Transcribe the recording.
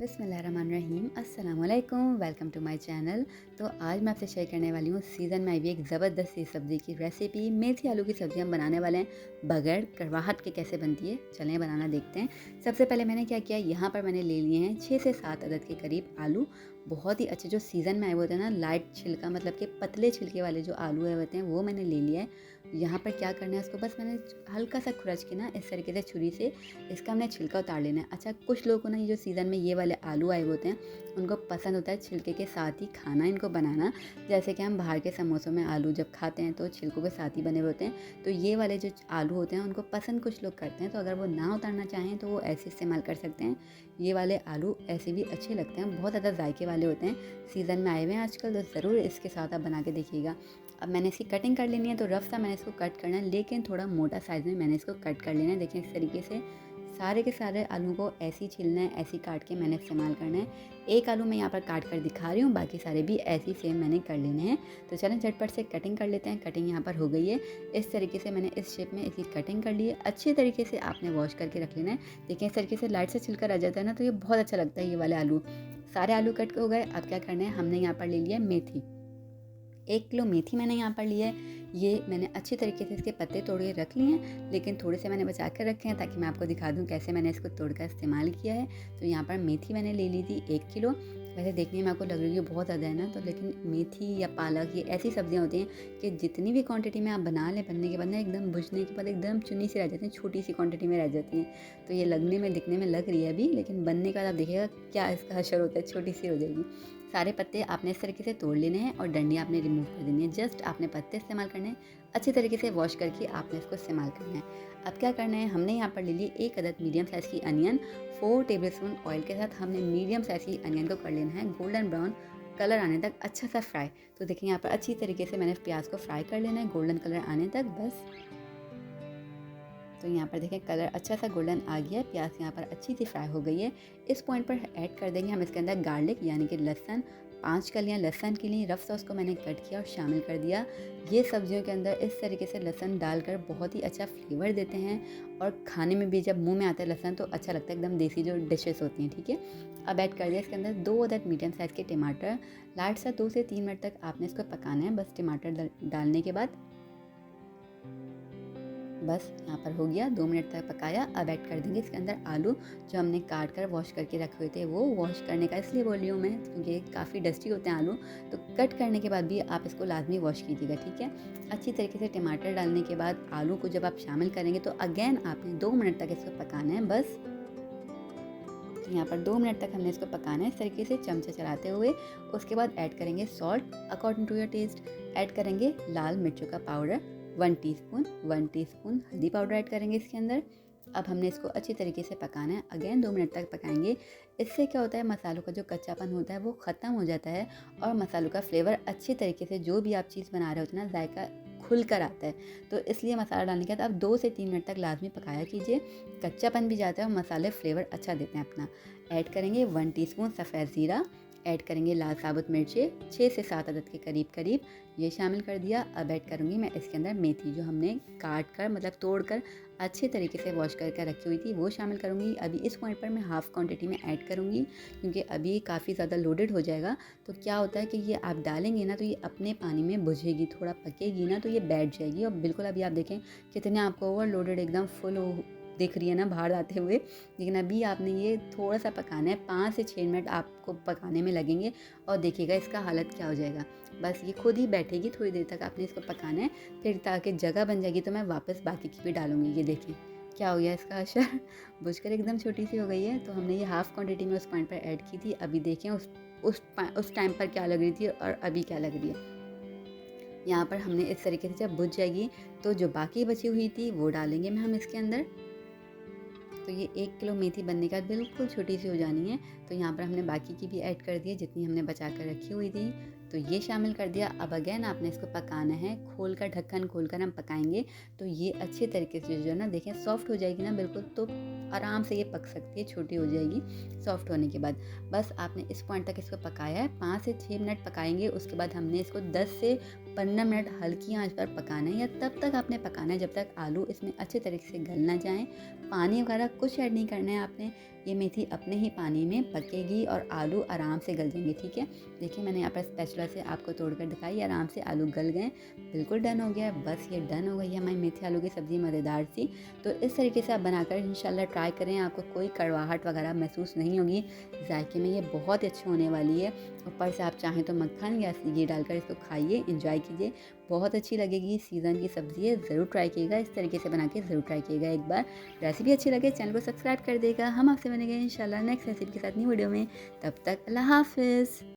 बिस्मिल्लाहिर्रहमानिर्रहीम अस्सलाम वालेकुम, वेलकम टू माय चैनल। तो आज मैं आपसे शेयर करने वाली हूँ सीज़न में आई हुई एक ज़बरदस्त सी सब्ज़ी की रेसिपी। मेथी आलू की सब्ज़ी हम बनाने वाले हैं बगैर कड़वाहट के। कैसे बनती है चलें बनाना देखते हैं। सबसे पहले मैंने क्या किया, यहाँ पर मैंने ले लिए हैं 6 से 7 अदद के करीब आलू। बहुत ही अच्छे जो सीज़न में आए होते हैं ना, लाइट छिलका मतलब कि पतले छिलके वाले जो आलू आए होते हैं वो मैंने ले लिया है। यहाँ पर क्या करना है, उसको बस मैंने हल्का सा खुरच के ना इस तरीके से छुरी से इसका हमने छिलका उतार लेना है। अच्छा, कुछ लोगों को ना ये जो सीज़न में ये वाले आलू आए होते हैं उनको पसंद होता है छिलके के साथ ही खाना, इनको बनाना। जैसे कि हम बाहर के समोसों में आलू जब खाते हैं तो छिलकों के साथ ही बने हुए होते हैं, तो ये वाले जो आलू होते हैं उनको पसंद कुछ लोग करते हैं। तो अगर वो ना उतारना चाहें तो वो ऐसे इस्तेमाल कर सकते हैं। ये वाले आलू ऐसे भी अच्छे लगते हैं, बहुत ज़्यादा जायके वाले होते हैं, सीज़न में आए हुए हैं आजकल, तो ज़रूर इसके साथ आप बना के देखिएगा। अब मैंने इसकी कटिंग कर लेनी है, तो रफ़ सा मैंने इसको कट करना है, लेकिन थोड़ा मोटा साइज़ में मैंने इसको कट कर लेना है। देखिए इस तरीके से सारे के सारे आलू को ऐसे ही छीलना है, ऐसे ही काट के मैंने इस्तेमाल करना है। एक आलू मैं यहाँ पर काट कर दिखा रही हूँ, बाकी सारे भी ऐसे ही सेम मैंने कर लेने हैं। तो चलें झटपट से कटिंग कर लेते हैं। कटिंग यहाँ पर हो गई है, इस तरीके से मैंने इस शेप में इसकी कटिंग कर ली है। अच्छे तरीके से आपने वॉश करके रख लेना है। देखिए इस तरीके से लाइट से छिलका रह जाता है ना, तो ये बहुत अच्छा लगता है ये वाले आलू। सारे आलू कट हो गए। अब क्या करना है, हमने यहाँ पर ले लिया मेथी। 1 किलो मेथी मैंने यहाँ पर ली है। ये मैंने अच्छी तरीके से इसके पत्ते तोड़ के रख लिए हैं, लेकिन थोड़े से मैंने बचा कर रखे हैं ताकि मैं आपको दिखा दूँ कैसे मैंने इसको तोड़कर इस्तेमाल किया है। तो यहाँ पर मेथी मैंने ले ली थी 1 किलो। वैसे देखने में आपको लग रही है बहुत ज़्यादा है ना, तो लेकिन मेथी या पालक ये ऐसी सब्जियाँ होती हैं कि जितनी भी क्वांटिटी में आप बना लें, बनने के बाद ना एकदम भुजने के बाद एकदम चुनी सी रह जाती हैं, छोटी सी क्वांटिटी में रह जाती हैं। तो ये लगने में दिखने में लग रही है अभी, लेकिन बनने के बाद आप देखिएगा क्या इसका असर होता है, छोटी सी हो जाएगी। सारे पत्ते आपने इस तरीके से तोड़ लेने हैं और डंडी आपने रिमूव कर देनी है। जस्ट आपने पत्ते इस्तेमाल करने हैं, अच्छी तरीके से वॉश करके आपने इसको इस्तेमाल करना है। अब क्या करना है, हमने यहाँ पर ले ली 1 अदद मीडियम साइज़ की अनियन। 4 टेबलस्पून ऑयल के साथ हमने मीडियम साइज़ की अनियन को कर लेना है गोल्डन ब्राउन कलर आने तक अच्छा सा फ्राई। तो देखिए यहाँ पर अच्छी तरीके से मैंने प्याज को फ्राई कर लेना है गोल्डन कलर आने तक बस। तो यहाँ पर देखें कलर अच्छा सा गोल्डन आ गया है, प्याज यहाँ पर अच्छी सी फ्राई हो गई है। इस पॉइंट पर ऐड कर देंगे हम इसके अंदर गार्लिक यानी कि लहसुन। 5 कलियाँ लहसुन की ली, रफ सा उसको मैंने कट किया और शामिल कर दिया। ये सब्जियों के अंदर इस तरीके से लहसुन डालकर बहुत ही अच्छा फ्लेवर देते हैं, और खाने में भी जब मुंह में आता है लहसुन तो अच्छा लगता है, एकदम देसी जो डिशेस होती हैं। ठीक है, अब ऐड कर दिया इसके अंदर 2 अदद मीडियम साइज़ के टमाटर। लाइट सा 2 से 3 मिनट तक आपने इसको पकाना है बस। टमाटर डालने के बाद बस यहाँ पर हो गया, 2 मिनट तक पकाया। अब ऐड कर देंगे इसके अंदर आलू जो हमने काट कर वॉश करके रखे हुए थे। वो वॉश करने का इसलिए बोल रही हूँ मैं क्योंकि काफ़ी डस्टी होते हैं आलू, तो कट करने के बाद भी आप इसको लाजमी वॉश कीजिएगा। ठीक है, अच्छी तरीके से टमाटर डालने के बाद आलू को जब आप शामिल करेंगे तो अगेन आपने 2 मिनट तक इसको पकाना है बस। तो यहाँ पर 2 मिनट तक हमने इसको पकाना है इस तरीके से चमचा चलाते हुए। उसके बाद ऐड करेंगे salt according to your taste. Add करेंगे लाल मिर्चों का पाउडर 1 टीस्पून हल्दी पाउडर ऐड करेंगे इसके अंदर। अब हमने इसको अच्छी तरीके से पकाना है, अगेन 2 मिनट तक पकाएंगे। इससे क्या होता है, मसालों का जो कच्चापन होता है वो ख़त्म हो जाता है, और मसालों का फ्लेवर अच्छे तरीके से जो भी आप चीज़ बना रहे होते हैं ना, जायका खुल कर आता है। तो इसलिए मसाला डालने के बाद आप 2 से 3 मिनट तक लाजमी पकाया कीजिए, कच्चापन भी जाता है और मसाले फ्लेवर अच्छा देते हैं अपना। ऐड करेंगे 1 टीस्पून सफ़ेद ज़ीरा। ऐड करेंगे लाल साबुत मिर्चें 6 से 7 अदद के करीब करीब, ये शामिल कर दिया। अब ऐड करूँगी मैं इसके अंदर मेथी जो हमने काट कर मतलब तोड़ कर अच्छे तरीके से वॉश करके रखी हुई थी, वो शामिल करूँगी। अभी इस पॉइंट पर मैं हाफ़ क्वांटिटी में ऐड करूँगी क्योंकि अभी काफ़ी ज़्यादा लोडेड हो जाएगा। तो क्या होता है कि ये आप डालेंगे ना तो ये अपने पानी में बुझेगी, थोड़ा पकेगी ना तो ये बैठ जाएगी, और बिल्कुल अभी आप देखें कितने आपको ओवरलोडेड एकदम फुल दिख रही है ना बाहर आते हुए। लेकिन अभी आपने ये थोड़ा सा पकाना है, 5 से 6 मिनट आपको पकाने में लगेंगे, और देखिएगा इसका हालत क्या हो जाएगा। बस ये खुद ही बैठेगी, थोड़ी देर तक आपने इसको पकाना है, फिर ताकि जगह बन जाएगी तो मैं वापस बाकी की भी डालूँगी। ये देखें क्या हो गया इसका असर बुझकर एकदम छोटी सी हो गई है। तो हमने ये हाफ़ क्वांटिटी में उस पॉइंट पर ऐड की थी। अभी देखें उस टाइम पर क्या लग रही थी और अभी क्या लग रही है। यहाँ पर हमने इस तरीके से जब बुझ जाएगी तो जो बाकी बची हुई थी वो डालेंगे हम इसके अंदर। तो ये 1 किलो मेथी बनने के बाद बिल्कुल छोटी सी हो जानी है। तो यहाँ पर हमने बाकी की भी ऐड कर दी है जितनी हमने बचा कर रखी हुई थी, तो ये शामिल कर दिया। अब अगेन आपने इसको पकाना है, खोलकर ढक्कन खोलकर हम पकाएंगे। तो ये अच्छे तरीके से जो है ना, देखें सॉफ्ट हो जाएगी ना बिल्कुल, तो आराम से ये पक सकती है, छोटी हो जाएगी सॉफ्ट होने के बाद। बस आपने इस पॉइंट तक इसको पकाया है, 5 से 6 मिनट पकाएंगे। उसके बाद हमने इसको 10 से 15 मिनट हल्की आंच पर पकाना है, या तब तक आपने पकाना है जब तक आलू इसमें अच्छे तरीके से गल ना जाएँ। पानी वगैरह कुछ ऐड नहीं करना है आपने। ये मेथी अपने ही पानी में पकेगी और आलू आराम से गल जाएंगे। ठीक है, देखिए मैंने यहाँ पर स्पैचुला से आपको तोड़कर दिखाई, आराम से आलू गल गए, बिल्कुल डन हो गया है। बस ये डन हो गई है हमारी मेथी आलू की सब्ज़ी मज़ेदार सी। तो इस तरीके से आप बनाकर इंशाल्लाह ट्राई करें, आपको कोई कड़वाहट वगैरह महसूस नहीं होगी। जायके में ये बहुत ही अच्छी होने वाली है। ऊपर से आप चाहें तो मक्खन या घी डालकर इसको खाइए, एंजॉय कीजिए, बहुत अच्छी लगेगी। सीज़न की सब्ज़ी है, ज़रूर ट्राई कीजिएगा, इस तरीके से बना के ज़रूर ट्राई कीजिएगा एक बार। रेसिपी अच्छी लगे चैनल को सब्सक्राइब कर देगा। हम आपसे मिलेंगे इंशाल्लाह नेक्स्ट रेसिपी के साथ न्यू वीडियो में। तब तक अल्लाह हाफ़िज़।